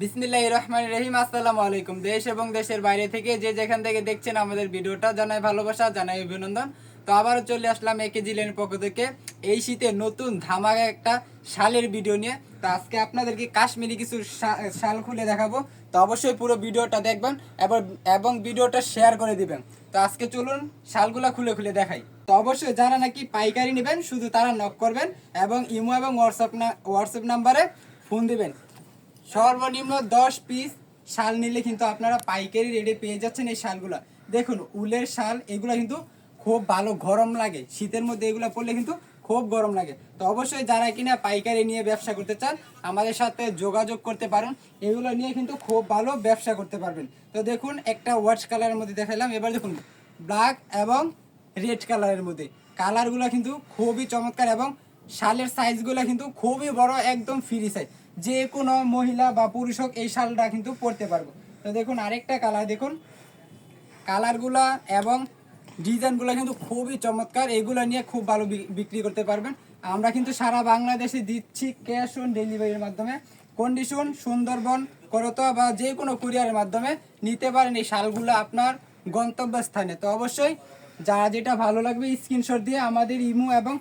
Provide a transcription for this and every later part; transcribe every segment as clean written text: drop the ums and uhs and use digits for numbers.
বিসমিল্লাহির রহমানির রহিম। আসসালামু আলাইকুম। দেশ এবং দেশের বাইরে থেকে যে যেখান থেকে দেখছেন আমাদের ভিডিওটা, জানাই ভালোবাসা, জানাই অভিনন্দন। তো আবারও চলে আসলাম একেজি লেনের পক্ষ থেকে এই শীতে নতুন ধামাকা একটা শালের ভিডিও নিয়ে। তো আজকে আপনাদেরকে কাশ্মীরি কিছু শাল খুলে দেখাবো। তো অবশ্যই পুরো ভিডিওটা দেখবেন এবং ভিডিওটা শেয়ার করে দিবেন। তো আজকে চলুন শালগুলা খুলে খুলে দেখাই। তো অবশ্যই যারা নাকি পাইকারি নেবেন শুধু তারা নক করবেন এবং ইমো এবং হোয়াটসঅ্যাপ নাম্বারে ফোন দিবেন। সর্বনিম্ন 10 পিস শাল নিলে কিন্তু আপনারা পাইকারি রেটে পেয়ে যাচ্ছেন এই শালগুলো। দেখুন উলের শাল এগুলো কিন্তু খুব ভালো গরম লাগে, শীতের মধ্যে এগুলো পরলে কিন্তু খুব গরম লাগে। তো অবশ্যই যারা কিনা পাইকারি নিয়ে ব্যবসা করতে চান আমাদের সাথে যোগাযোগ করতে পারেন, এগুলো নিয়ে কিন্তু খুব ভালো ব্যবসা করতে পারবেন। তো দেখুন একটা হোয়াইট কালারের মধ্যে দেখালাম, এবার দেখুন ব্ল্যাক এবং রেড কালারের মধ্যে। কালারগুলো কিন্তু খুবই চমৎকার এবং শালের সাইজগুলো কিন্তু খুবই বড়, একদম ফ্রি সাইজ। যে কোনো মহিলা বা পুরুষ হোক এই শালটা কিন্তু পরতে পারবো। তো দেখুন আরেকটা কালার, দেখুন কালারগুলা এবং ডিজাইনগুলো কিন্তু খুবই চমৎকার, এগুলো নিয়ে খুব ভালো বিক্রি করতে পারবেন। আমরা কিন্তু সারা বাংলাদেশে দিচ্ছি ক্যাশ অন ডেলিভারির মাধ্যমে। কন্ডিশন সুন্দরবন, করতোয়া বা যে কোনো কুরিয়ারের মাধ্যমে নিতে পারেন এই শালগুলো আপনার গন্তব্যস্থানে। তো অবশ্যই যারা যেটা ভালো লাগবে স্ক্রিনশট দিয়ে আমাদের ইমো এবং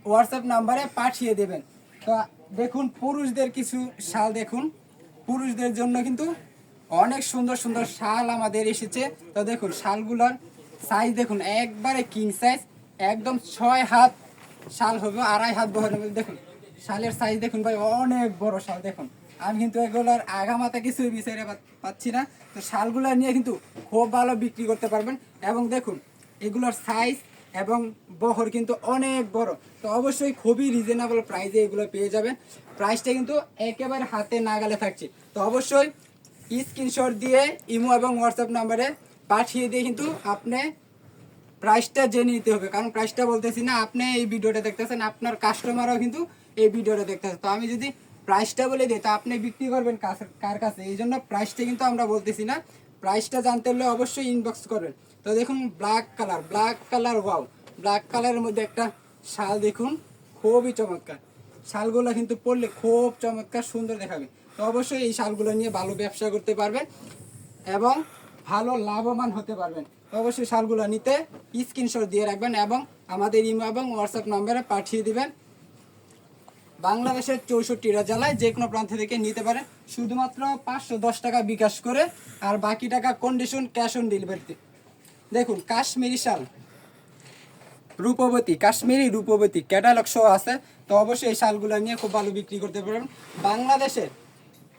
হোয়াটসঅ্যাপ নাম্বারে পাঠিয়ে দেবেন। তো দেখুন পুরুষদের কিছু শাল, দেখুন পুরুষদের জন্য কিন্তু অনেক সুন্দর সুন্দর শাল আমাদের এসেছে। তো দেখুন শালগুলোর সাইজ দেখুন একবারে কিং সাইজ, একদম 6 হাত শাল হবে, 2.5 হাত বহরের মধ্যে। দেখুন শালের সাইজ দেখুন ভাই, অনেক বড় শাল। দেখুন আমি কিন্তু এগুলোর আগামাথা কিছুই বিচারে পাচ্ছি না। তো শালগুলো নিয়ে কিন্তু খুব ভালো বিক্রি করতে পারবেন। এবং দেখুন এগুলোর সাইজ এবং বহর কিন্তু অনেক বড়। তো অবশ্যই খুবই রিজনেবল প্রাইসে এগুলো পেয়ে যাবেন। প্রাইসটা কিন্তু একেবারে হাতে নাগালে থাকছে। তো অবশ্যই স্ক্রিনশট দিয়ে ইমো এবং হোয়াটসঅ্যাপ নাম্বারে পাঠিয়ে দিয়ে কিন্তু আপনি প্রাইসটা জেনে নিতে হবে। কারণ প্রাইসটা বলতেছি না, আপনি এই ভিডিওটা দেখতেছেন, আপনার কাস্টমারও কিন্তু এই ভিডিওটা দেখতেছে। তো আমি যদি প্রাইসটা বলে দিই তো আপনি বিক্রি করবেন কার কাছে, এই জন্য প্রাইসটা কিন্তু আমরা বলতেছি না। প্রাইসটা জানতে হলে অবশ্যই ইনবক্স করবেন। তো দেখুন ব্ল্যাক কালার ওয়াও, ব্ল্যাক কালারের মধ্যে একটা শাল দেখুন, খুবই চমৎকার। শালগুলো কিন্তু পরলে খুব চমৎকার সুন্দর দেখাবে। তো অবশ্যই এই শালগুলো নিয়ে ভালো ব্যবসা করতে পারবেন এবং ভালো লাভবান হতে পারবেন। তো অবশ্যই শালগুলো নিতে স্ক্রিনশট দিয়ে রাখবেন এবং আমাদের ইমো এবং হোয়াটসঅ্যাপ নম্বরে পাঠিয়ে দিবেন। বাংলাদেশের 64টা জেলায় যে কোনো প্রান্ত থেকে নিতে পারেন, শুধুমাত্র 510 টাকা বিকাশ করে, আর বাকি টাকা কন্ডিশন ক্যাশ অন ডেলিভারিতে। দেখুন কাশ্মীরি শাল রূপবতী, কাশ্মীরি রূপবতী ক্যাটালগ শো আছে। তো অবশ্যই এই শালগুলো নিয়ে খুব ভালো বিক্রি করতে পারবেন। বাংলাদেশের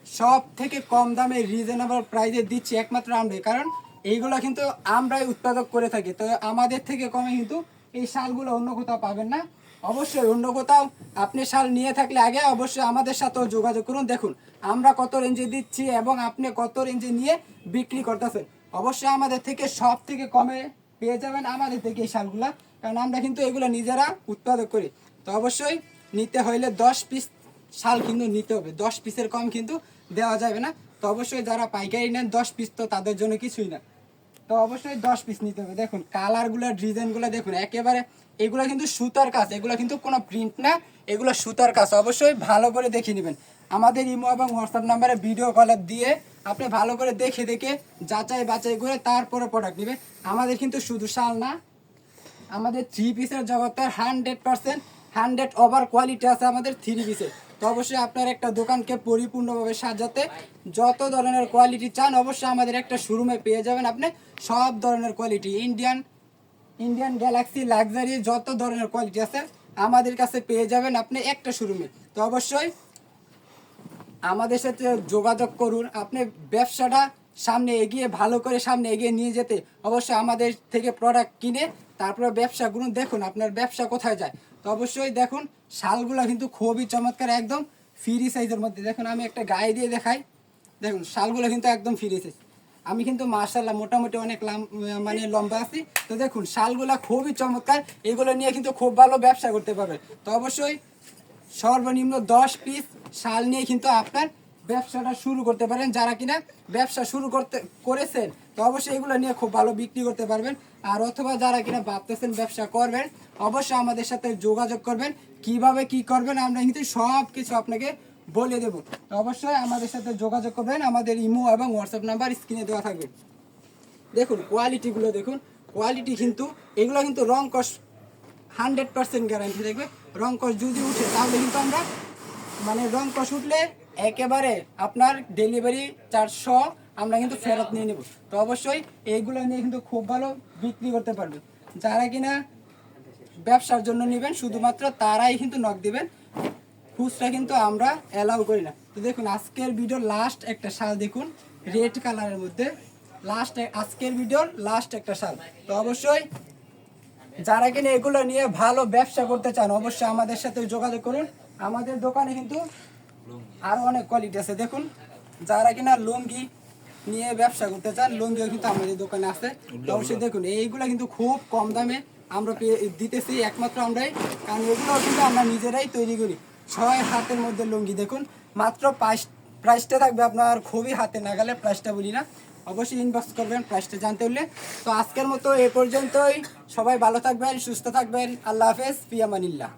সব থেকে কম দামে রিজনেবল প্রাইসে দিচ্ছি একমাত্র আমরাই, কারণ এইগুলো কিন্তু আমরাই উৎপাদক করে থাকি। তো আমাদের থেকে কমে কিন্তু এই শালগুলো অন্য কোথাও পাবেন না। অবশ্যই অন্য কোথাও আপনি শাল নিয়ে থাকলে আগে অবশ্যই আমাদের সাথেও যোগাযোগ করুন। দেখুন আমরা কত রেঞ্জে দিচ্ছি এবং আপনি কত রেঞ্জে নিয়ে বিক্রি করতেছেন। অবশ্যই আমাদের থেকে সব থেকে কমে পেয়ে যাবেন আমাদের থেকে এই শালগুলা, কারণ আমরা কিন্তু এগুলো নিজেরা উৎপাদক করি। তো অবশ্যই নিতে হইলে 10 পিস শাল কিন্তু নিতে হবে, 10 পিসের কম কিন্তু দেওয়া যাবে না। তো অবশ্যই যারা পাইকারি নেন 10 পিস তো তাদের জন্য কিছুই না। তো অবশ্যই 10 পিস নিতে হবে। দেখুন কালারগুলো, ডিজাইনগুলো দেখুন একেবারে, এগুলো কিন্তু সুতার কাজ, এগুলো কিন্তু কোনো প্রিন্ট না, এগুলো সুতার কাজ। অবশ্যই ভালো করে দেখে নেবেন। আমাদের ইমো এবং হোয়াটসঅ্যাপ নাম্বারে ভিডিও কল দিয়ে আপনি ভালো করে দেখে দেখে যাচাই বাছাই করে তারপরে প্রোডাক্ট নেবেন। আমাদের কিন্তু শুধু শাল না, আমাদের 3 পিসের জগতের 100% 100 ওভার কোয়ালিটি আছে আমাদের 3 পিসে। তো অবশ্যই আপনার একটা দোকানকে পরিপূর্ণভাবে সাজাতে যত ধরনের কোয়ালিটি চান অবশ্যই আমাদের একটা শোরুমে পেয়ে যাবেন। আপনি সব ধরনের কোয়ালিটি, ইন্ডিয়ান গ্যালাক্সি লাক্সারি যত ধরনের কোয়ালিটি আছে আমাদের কাছে পেয়ে যাবেন আপনি একটা শোরুমে। তো অবশ্যই আমাদের সাথে যোগাযোগ করুন। আপনি ব্যবসাটা সামনে এগিয়ে, ভালো করে সামনে এগিয়ে নিয়ে যেতে অবশ্যই আমাদের থেকে প্রোডাক্ট কিনে তারপরে ব্যবসা করুন। দেখুন আপনার ব্যবসা কোথায় যায়। তো অবশ্যই দেখুন শালগুলো কিন্তু খুবই চমৎকার, একদম ফ্রি সাইজের মধ্যে। দেখুন আমি একটা গায়ে দিয়ে দেখাই, দেখুন শালগুলো কিন্তু একদম ফ্রি সাইজ। আমি কিন্তু মার্শাল্লাহ মোটামুটি অনেক মানে লম্বা আছি। তো দেখুন শালগুলা খুবই চমৎকার, এগুলো নিয়ে কিন্তু খুব ভালো ব্যবসা করতে পারবে। তো অবশ্যই সর্বনিম্ন 10 পিস শাল নিয়ে কিন্তু আপনার ব্যবসাটা শুরু করতে পারেন। যারা কিনা ব্যবসা শুরু করেছেন তো অবশ্যই এগুলো নিয়ে খুব ভালো বিক্রি করতে পারবেন। আর অথবা যারা কিনা ভাবতেছেন ব্যবসা করবেন অবশ্যই আমাদের সাথে যোগাযোগ করবেন। কিভাবে কি করবেন আমরা কিন্তু সব কিছু আপনাকে বলে দেবো। তো অবশ্যই আমাদের সাথে যোগাযোগ করবেন, আমাদের ইমো এবং হোয়াটসঅ্যাপ নাম্বার স্ক্রিনে দেওয়া থাকবে। দেখুন কোয়ালিটিগুলো দেখুন, কোয়ালিটি কিন্তু এগুলো কিন্তু রং কস 100% গ্যারান্টি থাকবে। রং কস যদি উঠে তাহলে কিন্তু আমরা মানে রং কস উঠলে একেবারে আপনার ডেলিভারি চার্জ সহ আমরা কিন্তু ফেরত নিয়ে নেব। তো অবশ্যই এইগুলো নিয়ে কিন্তু খুব ভালো বিক্রি করতে পারবে। যারা কিনা ব্যবসার জন্য নেবেন শুধুমাত্র তারাই কিন্তু নক দিবেন, খুচরা কিন্তু আমরা অ্যালাউ করি না। তো দেখুন আজকের ভিডিওর লাস্ট একটা শাল দেখুন, রেড কালারের মধ্যে আজকের ভিডিওর লাস্ট একটা শাল। তো অবশ্যই যারা কিনা এগুলো নিয়ে ভালো ব্যবসা করতে চান অবশ্যই আমাদের সাথে যোগাযোগ করুন। আমাদের দোকানে কিন্তু আরও অনেক কোয়ালিটি আছে। দেখুন যারা কিনা লুঙ্গি নিয়ে ব্যবসা করতে চান লুঙ্গিও কিন্তু আমাদের দোকানে আছে। তো অবশ্যই দেখুন এইগুলো কিন্তু খুব কম দামে আমরা দিতেছি একমাত্র আমরাই, কারণ এগুলো কিন্তু আমরা নিজেরাই তৈরি করি। 6 হাতের মধ্যে লুঙ্গি দেখুন, মাত্র প্রাইসটা থাকবে আপনার খুবই হাতে নাগালে, প্রাইসটা বলি না, অবশ্যই ইনবক্স করবেন প্রাইসটা জানতে হলে। তো আজকের মতো এ পর্যন্তই, সবাই ভালো থাকবেন, সুস্থ থাকবেন, আল্লাহ হাফেজ, ফি আমানিল্লাহ।